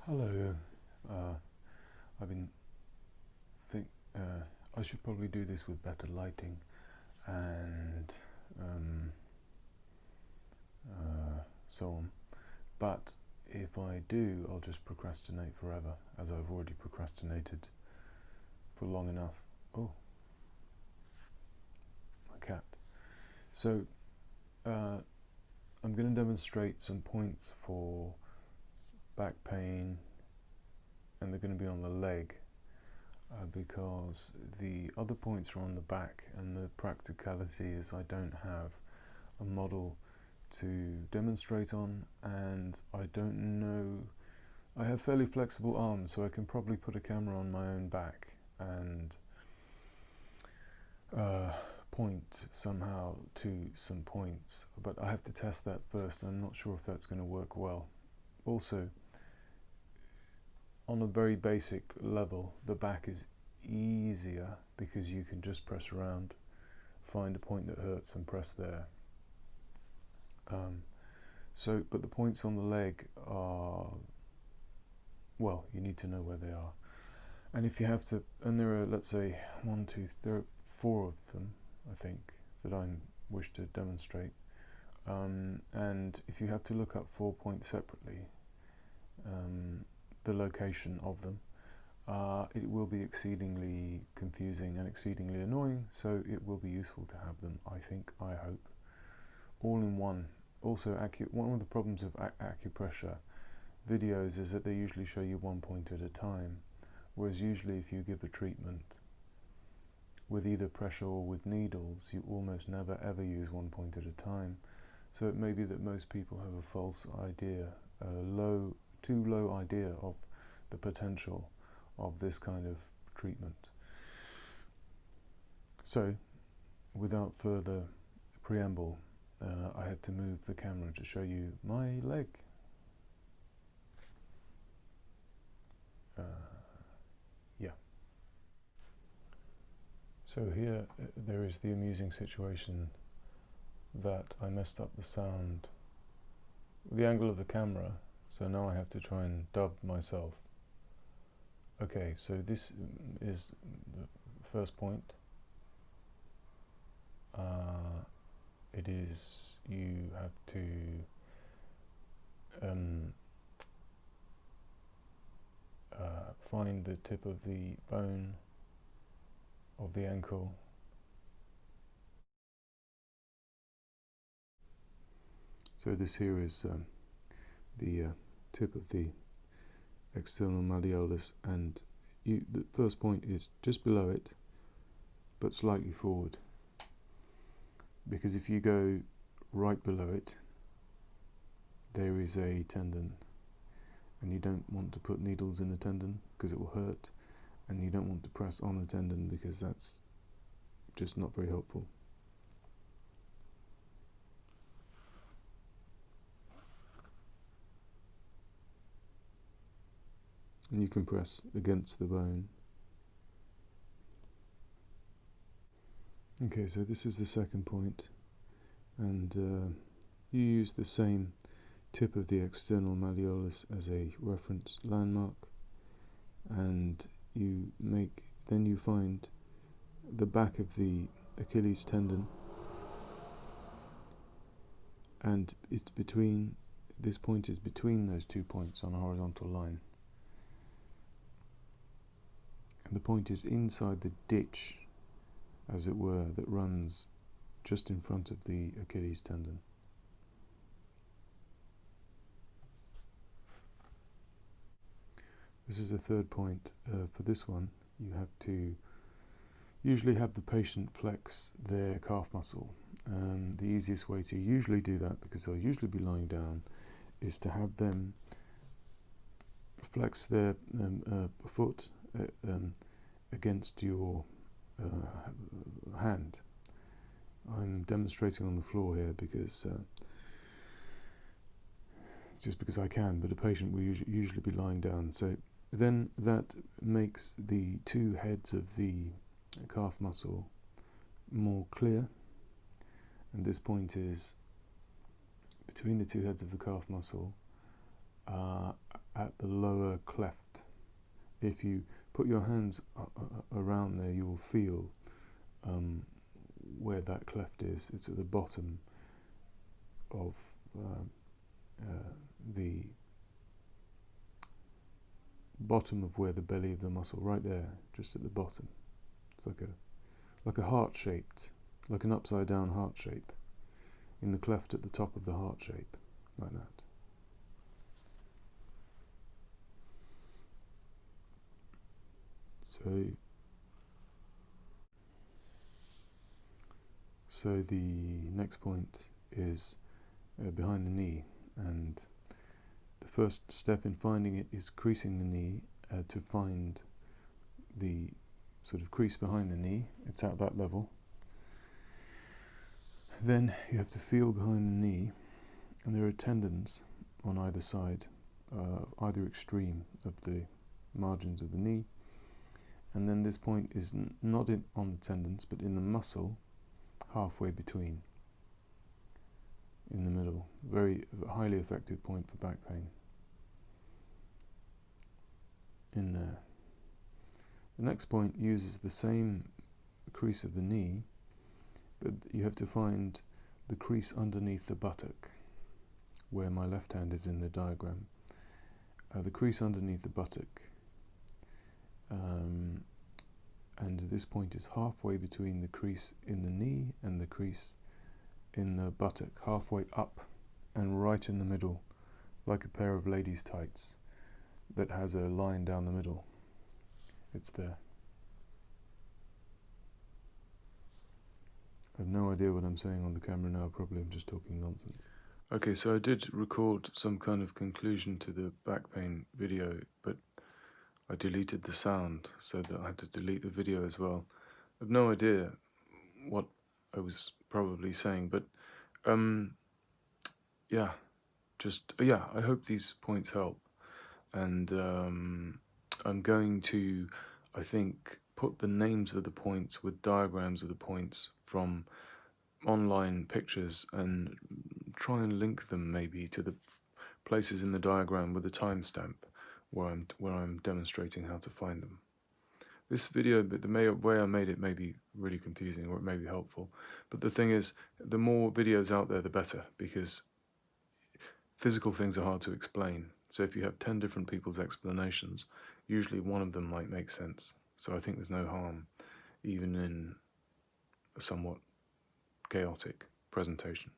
Hello. I've been think I should probably do this with better lighting and so on. But if I do, I'll just procrastinate forever, as I've already procrastinated for long enough. Oh, my cat. So I'm going to demonstrate some points for back pain, and they're going to be on the leg. Because the other points are on the back, and the practicality is I don't have a model to demonstrate on, and I don't know. I have fairly flexible arms, so I can probably put a camera on my own back and point somehow to some points, but I have to test that first. I'm not sure if that's going to work well. Also, on a very basic level, the back is easier because you can just press around, find a point that hurts and press there. But the points on the leg are, well, you need to know where they are. And if you have to, and there are, let's say, there are 4 of them, I think, that I wish to demonstrate. And if you have to look up 4 points separately, the location of them, it will be exceedingly confusing and exceedingly annoying, so it will be useful to have them, I hope, all in one. Also, one of the problems of acupressure videos is that they usually show you 1 point at a time, whereas usually if you give a treatment with either pressure or with needles, you almost never ever use 1 point at a time. So it may be that most people have a false idea, too low idea of the potential of this kind of treatment. So, without further preamble, I had to move the camera to show you my leg. Yeah. So here there is the amusing situation that I messed up the sound with the angle of the camera, so now I have to try and dub myself. Okay, so this is the first point. It is, you have to find the tip of the bone of the ankle. So this here is the tip of the external malleolus, and the first point is just below it, but slightly forward. Because if you go right below it, there is a tendon, and you don't want to put needles in the tendon because it will hurt, and you don't want to press on the tendon because that's just not very helpful. And you can press against the bone. Okay, so this is the second point, and you use the same tip of the external malleolus as a reference landmark, and then you find the back of the Achilles tendon, and this point is between those 2 points on a horizontal line. And the point is inside the ditch, as it were, that runs just in front of the Achilles tendon. This is the third point. For this one, you have to usually have the patient flex their calf muscle. The easiest way to usually do that, because they'll usually be lying down, is to have them flex their foot against your hand. I'm demonstrating on the floor here because just because I can, but a patient will usually be lying down. So then that makes the 2 heads of the calf muscle more clear, and this point is between the 2 heads of the calf muscle, at the lower cleft. If you put your hands around there, you will feel where that cleft is. It's at the bottom of the bottom of where the belly of the muscle, right there, just at the bottom. It's like a heart shaped, like an upside down heart shape, in the cleft at the top of the heart shape, like that. So the next point is behind the knee, and the first step in finding it is creasing the knee to find the sort of crease behind the knee. It's at that level. Then you have to feel behind the knee, and there are tendons on either side, either extreme of the margins of the knee. And then this point is not on the tendons, but in the muscle, halfway between, in the middle. Very highly effective point for back pain. In there. The next point uses the same crease of the knee, but you have to find the crease underneath the buttock, where my left hand is in the diagram. The crease underneath the buttock. And this point is halfway between the crease in the knee and the crease in the buttock, halfway up and right in the middle, like a pair of ladies' tights that has a line down the middle. It's there. I have no idea what I'm saying on the camera now, probably I'm just talking nonsense. Okay, so I did record some kind of conclusion to the back pain video, but I deleted the sound, so that I had to delete the video as well. I have no idea what I was probably saying, but yeah, I hope these points help. And I'm going to, I think, put the names of the points with diagrams of the points from online pictures and try and link them maybe to the places in the diagram with a timestamp where I'm demonstrating how to find them. This video, but the way I made it may be really confusing, or it may be helpful. But the thing is, the more videos out there, the better, because physical things are hard to explain. So if you have 10 different people's explanations, usually one of them might make sense. So I think there's no harm, even in a somewhat chaotic presentation.